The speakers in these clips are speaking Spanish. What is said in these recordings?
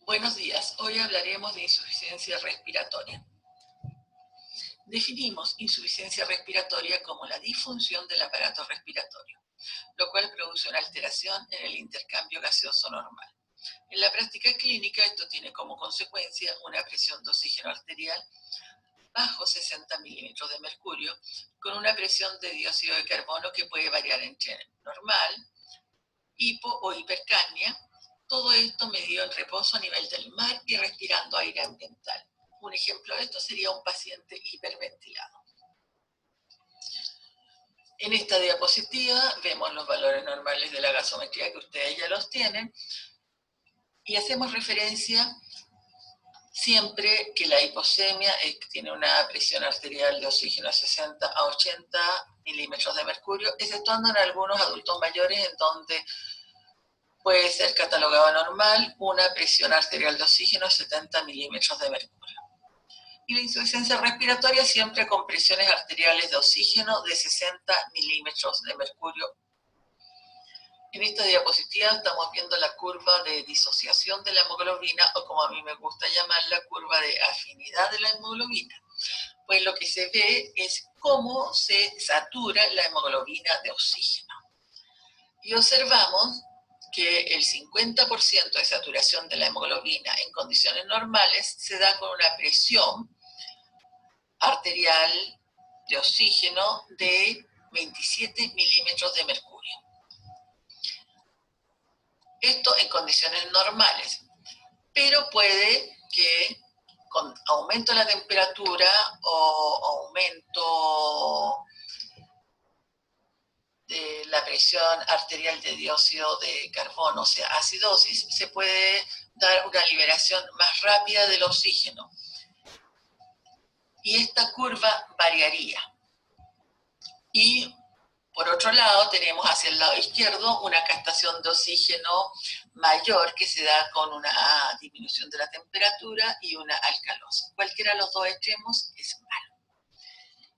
Buenos días, hoy hablaremos de insuficiencia respiratoria. Definimos insuficiencia respiratoria como la disfunción del aparato respiratorio, lo cual produce una alteración en el intercambio gaseoso normal. En la práctica clínica esto tiene como consecuencia una presión de oxígeno arterial bajo 60 milímetros de mercurio, con una presión de dióxido de carbono que puede variar entre normal, hipo o hipercapnia. Todo esto medido en reposo a nivel del mar y respirando aire ambiental. Un ejemplo de esto sería un paciente hiperventilado. En esta diapositiva vemos los valores normales de la gasometría, que ustedes ya los tienen, y hacemos referencia siempre que la hiposemia tiene una presión arterial de oxígeno de 60 a 80 milímetros de mercurio, exceptuando en algunos adultos mayores en donde puede ser catalogado normal una presión arterial de oxígeno de 70 milímetros de mercurio. Y la insuficiencia respiratoria siempre con presiones arteriales de oxígeno de 60 milímetros de mercurio. En esta diapositiva estamos viendo la curva de disociación de la hemoglobina, o como a mí me gusta llamarla, curva de afinidad de la hemoglobina. Pues lo que se ve es cómo se satura la hemoglobina de oxígeno. Y observamos que el 50% de saturación de la hemoglobina en condiciones normales se da con una presión arterial de oxígeno de 27 milímetros de mercurio. Esto en condiciones normales, pero puede que con aumento de la temperatura o aumento de la presión arterial de dióxido de carbono, o sea, acidosis, se puede dar una liberación más rápida del oxígeno. Y esta curva variaría. Y por otro lado, tenemos hacia el lado izquierdo una captación de oxígeno mayor que se da con una disminución de la temperatura y una alcalosis. Cualquiera de los dos extremos es malo.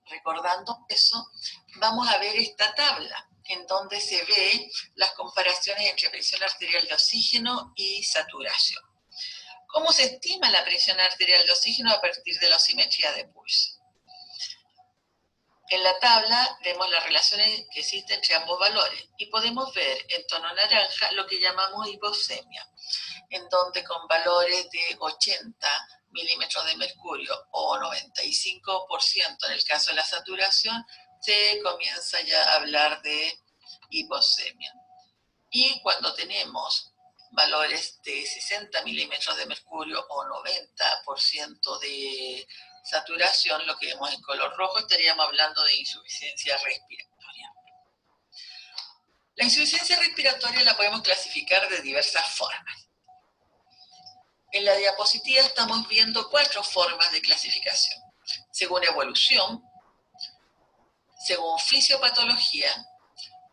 Recordando eso, vamos a ver esta tabla en donde se ve las comparaciones entre presión arterial de oxígeno y saturación. ¿Cómo se estima la presión arterial de oxígeno a partir de la oximetría de pulso? En la tabla vemos las relaciones que existen entre ambos valores y podemos ver en tono naranja lo que llamamos hiposemia, en donde con valores de 80 milímetros de mercurio o 95% en el caso de la saturación, se comienza ya a hablar de hiposemia. Y cuando tenemos valores de 60 milímetros de mercurio o 90% de saturación, lo que vemos en color rojo, estaríamos hablando de insuficiencia respiratoria. La insuficiencia respiratoria la podemos clasificar de diversas formas. En la diapositiva estamos viendo 4 formas de clasificación, según evolución, según fisiopatología,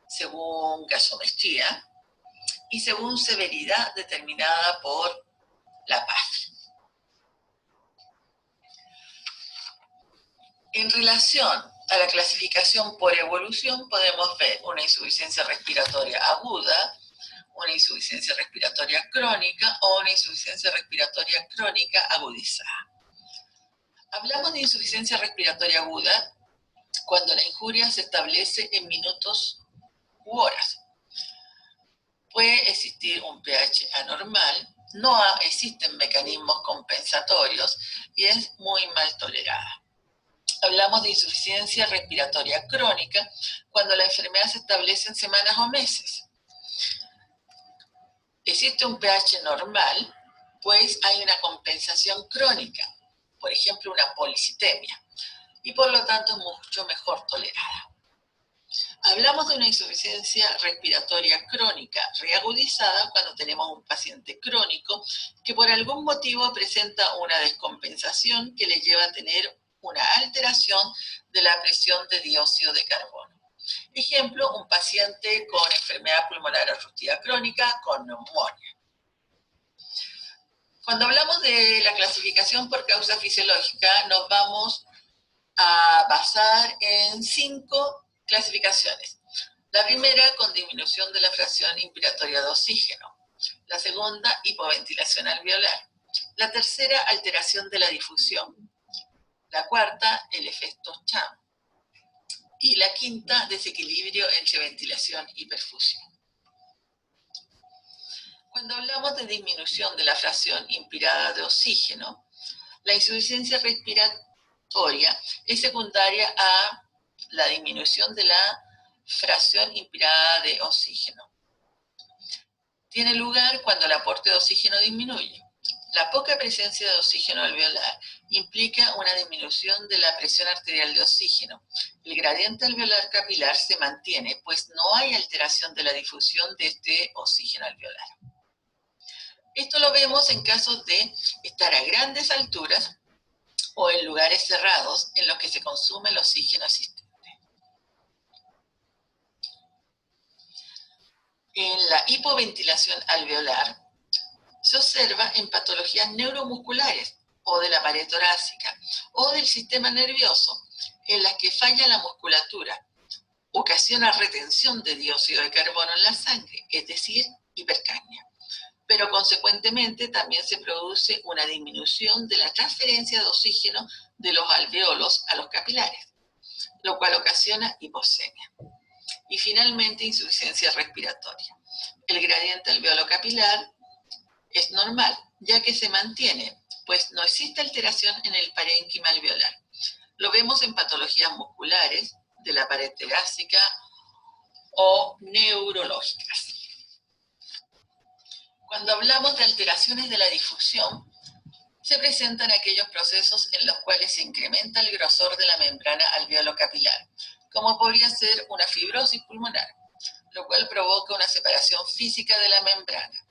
según gasometría y según severidad determinada por la PAF. En relación a la clasificación por evolución, podemos ver una insuficiencia respiratoria aguda, una insuficiencia respiratoria crónica o una insuficiencia respiratoria crónica agudizada. Hablamos de insuficiencia respiratoria aguda cuando la injuria se establece en minutos u horas. Puede existir un pH anormal, no existen mecanismos compensatorios y es muy mal tolerada. Hablamos de insuficiencia respiratoria crónica cuando la enfermedad se establece en semanas o meses. Existe un pH normal, pues hay una compensación crónica, por ejemplo una policitemia, y por lo tanto es mucho mejor tolerada. Hablamos de una insuficiencia respiratoria crónica reagudizada cuando tenemos un paciente crónico que por algún motivo presenta una descompensación que le lleva a tener una alteración de la presión de dióxido de carbono. Ejemplo, un paciente con enfermedad pulmonar obstructiva crónica con neumonía. Cuando hablamos de la clasificación por causa fisiológica, nos vamos a basar en 5 clasificaciones. La primera, con disminución de la fracción inspiratoria de oxígeno. La segunda, hipoventilación alveolar. La tercera, alteración de la difusión. La cuarta, el efecto Cham. Y la quinta, desequilibrio entre ventilación y perfusión. Cuando hablamos de disminución de la fracción inspirada de oxígeno, la insuficiencia respiratoria es secundaria a la disminución de la fracción inspirada de oxígeno. Tiene lugar cuando el aporte de oxígeno disminuye. La poca presencia de oxígeno alveolar implica una disminución de la presión arterial de oxígeno. El gradiente alveolar capilar se mantiene, pues no hay alteración de la difusión de este oxígeno alveolar. Esto lo vemos en casos de estar a grandes alturas o en lugares cerrados en los que se consume el oxígeno existente. En la hipoventilación alveolar se observa en patologías neuromusculares o de la pared torácica o del sistema nervioso, en las que falla la musculatura, ocasiona retención de dióxido de carbono en la sangre, es decir, hipercapnia. Pero consecuentemente también se produce una disminución de la transferencia de oxígeno de los alveolos a los capilares, lo cual ocasiona hipoxemia. Y finalmente, insuficiencia respiratoria. El gradiente alveolo capilar es normal, ya que se mantiene, pues no existe alteración en el parénquima alveolar. Lo vemos en patologías musculares, de la pared torácica o neurológicas. Cuando hablamos de alteraciones de la difusión, se presentan aquellos procesos en los cuales se incrementa el grosor de la membrana alveolo-capilar, como podría ser una fibrosis pulmonar, lo cual provoca una separación física de la membrana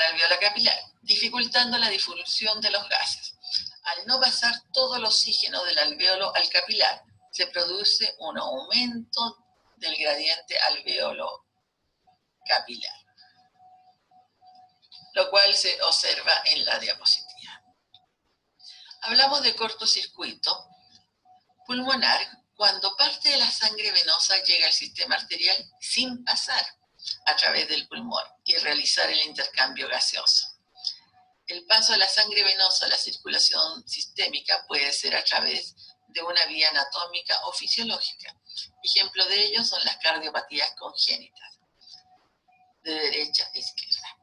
alveolar capilar, dificultando la difusión de los gases. Al no pasar todo el oxígeno del alveolo al capilar, se produce un aumento del gradiente alveolo capilar, lo cual se observa en la diapositiva. Hablamos de cortocircuito pulmonar cuando parte de la sangre venosa llega al sistema arterial sin pasar a través del pulmón y realizar el intercambio gaseoso. El paso de la sangre venosa a la circulación sistémica puede ser a través de una vía anatómica o fisiológica. Ejemplo de ello son las cardiopatías congénitas, de derecha a izquierda,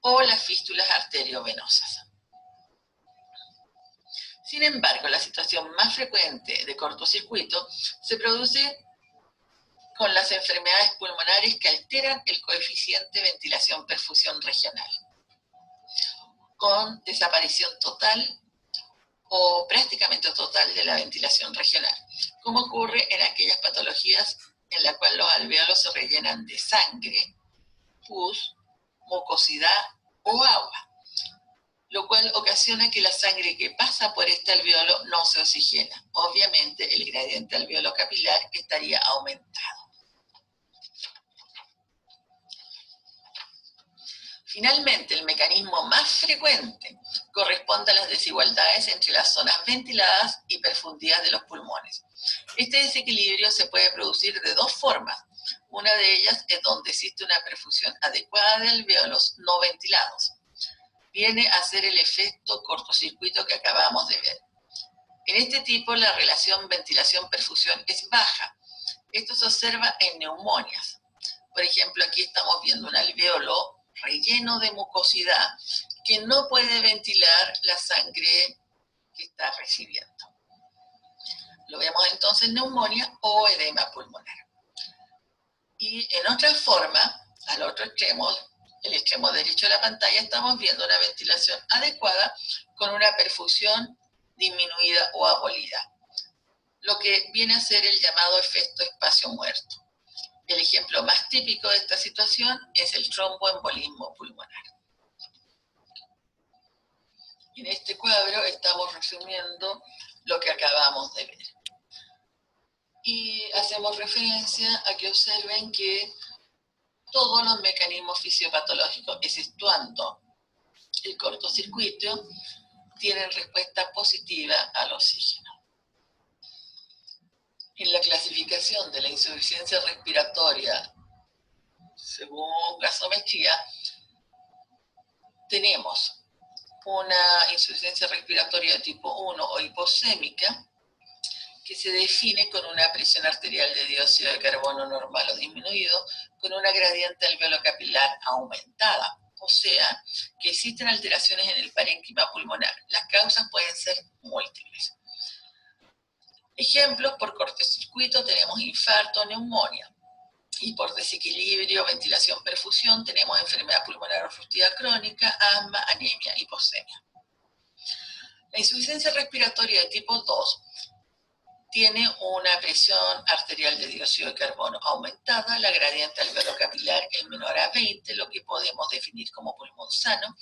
o las fístulas arteriovenosas. Sin embargo, la situación más frecuente de cortocircuito se produce con las enfermedades pulmonares que alteran el coeficiente ventilación-perfusión regional, con desaparición total o prácticamente total de la ventilación regional, como ocurre en aquellas patologías en las cuales los alveolos se rellenan de sangre, pus, mucosidad o agua, lo cual ocasiona que la sangre que pasa por este alveolo no se oxigena. Obviamente el gradiente alveolo capilar estaría aumentado. Finalmente, el mecanismo más frecuente corresponde a las desigualdades entre las zonas ventiladas y perfundidas de los pulmones. Este desequilibrio se puede producir de dos formas. Una de ellas es donde existe una perfusión adecuada de alveolos no ventilados. Viene a ser el efecto cortocircuito que acabamos de ver. En este tipo, la relación ventilación-perfusión es baja. Esto se observa en neumonias. Por ejemplo, aquí estamos viendo un alveolo relleno de mucosidad que no puede ventilar la sangre que está recibiendo. Lo vemos entonces en neumonía o edema pulmonar. Y en otra forma, al otro extremo, el extremo derecho de la pantalla, estamos viendo una ventilación adecuada con una perfusión disminuida o abolida, lo que viene a ser el llamado efecto espacio muerto. El ejemplo más típico de esta situación es el tromboembolismo pulmonar. En este cuadro estamos resumiendo lo que acabamos de ver. Y hacemos referencia a que observen que todos los mecanismos fisiopatológicos, exceptuando el cortocircuito, tienen respuesta positiva al oxígeno. En la clasificación de la insuficiencia respiratoria según gasometría, tenemos una insuficiencia respiratoria de tipo 1 o hiposémica, que se define con una presión arterial de dióxido de carbono normal o disminuido, con una gradiente alveolo capilar aumentada. O sea, que existen alteraciones en el parénquima pulmonar. Las causas pueden ser múltiples. Ejemplos: por cortocircuito tenemos infarto o neumonía. Y por desequilibrio, ventilación, perfusión, tenemos enfermedad pulmonar obstructiva crónica, asma, anemia, hiposemia. La insuficiencia respiratoria de tipo 2 tiene una presión arterial de dióxido de carbono aumentada, la gradiente alveolo capilar es menor a 20, lo que podemos definir como pulmón sano,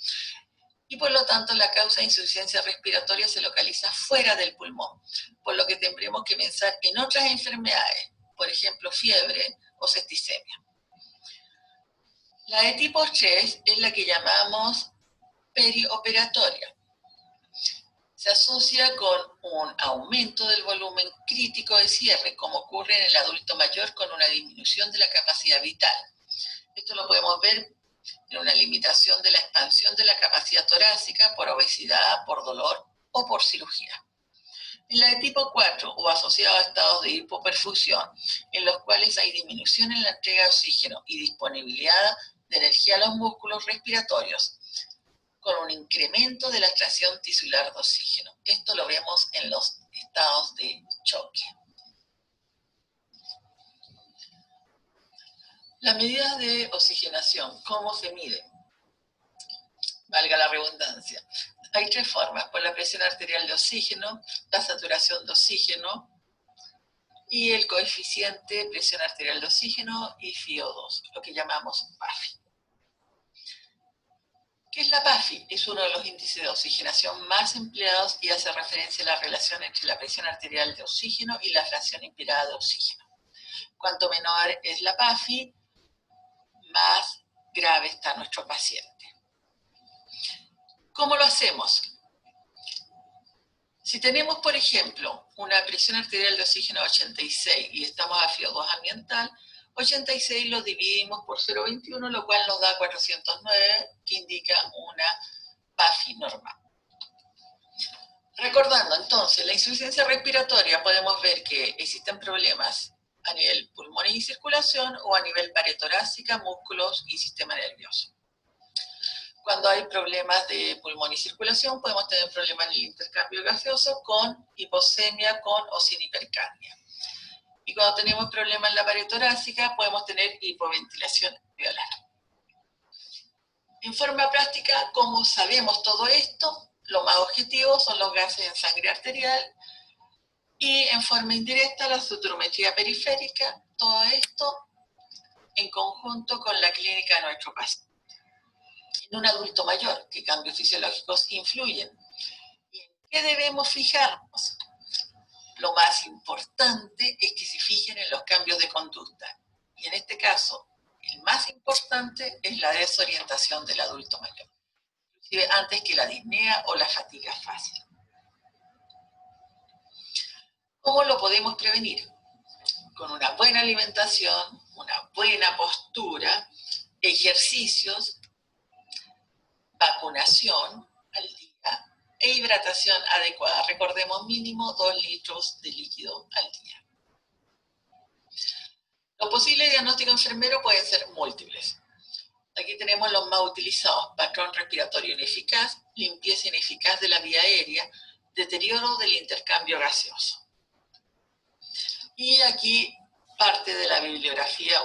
y por lo tanto la causa de insuficiencia respiratoria se localiza fuera del pulmón, por lo que tendremos que pensar en otras enfermedades, por ejemplo fiebre o septicemia. La de tipo 3 es la que llamamos perioperatoria. Se asocia con un aumento del volumen crítico de cierre, como ocurre en el adulto mayor con una disminución de la capacidad vital. Esto lo podemos ver en una limitación de la expansión de la capacidad torácica por obesidad, por dolor o por cirugía. En la de tipo 4 o asociado a estados de hipoperfusión, en los cuales hay disminución en la entrega de oxígeno y disponibilidad de energía a los músculos respiratorios, con un incremento de la extracción tisular de oxígeno. Esto lo vemos en los estados de choque. Las medidas de oxigenación, ¿cómo se miden? Valga la redundancia. Hay tres formas: por la presión arterial de oxígeno, la saturación de oxígeno y el coeficiente presión arterial de oxígeno y FiO2, lo que llamamos PAFI. ¿Qué es la PAFI? Es uno de los índices de oxigenación más empleados y hace referencia a la relación entre la presión arterial de oxígeno y la fracción inspirada de oxígeno. Cuanto menor es la PAFI, más grave está nuestro paciente. ¿Cómo lo hacemos? Si tenemos, por ejemplo, una presión arterial de oxígeno de 86 y estamos a FiO2 ambiental, 86 lo dividimos por 0,21, lo cual nos da 409, que indica una PAFI normal. Recordando entonces, la insuficiencia respiratoria, podemos ver que existen problemas a nivel pulmones y circulación o a nivel pared torácica, músculos y sistema nervioso. Cuando hay problemas de pulmón y circulación, podemos tener problemas en el intercambio gaseoso con hiposemia, con o sin hipercapnia. Y cuando tenemos problemas en la pared torácica, podemos tener hipoventilación alveolar. En forma práctica, ¿cómo sabemos todo esto? Lo más objetivo son los gases en sangre arterial y en forma indirecta la saturometría periférica, todo esto en conjunto con la clínica de nuestro paciente. En un adulto mayor, ¿qué cambios fisiológicos influyen? ¿Y en qué debemos fijarnos? Lo más importante es que se fijen en los cambios de conducta. Y en este caso, el más importante es la desorientación del adulto mayor, inclusive antes que la disnea o la fatiga fácil. ¿Cómo lo podemos prevenir? Con una buena alimentación, una buena postura, ejercicios, vacunación al día e hidratación adecuada. Recordemos, mínimo 2 litros de líquido al día. Los posibles diagnósticos enfermeros pueden ser múltiples. Aquí tenemos los más utilizados: patrón respiratorio ineficaz, limpieza ineficaz de la vía aérea, deterioro del intercambio gaseoso. Y aquí parte de la bibliografía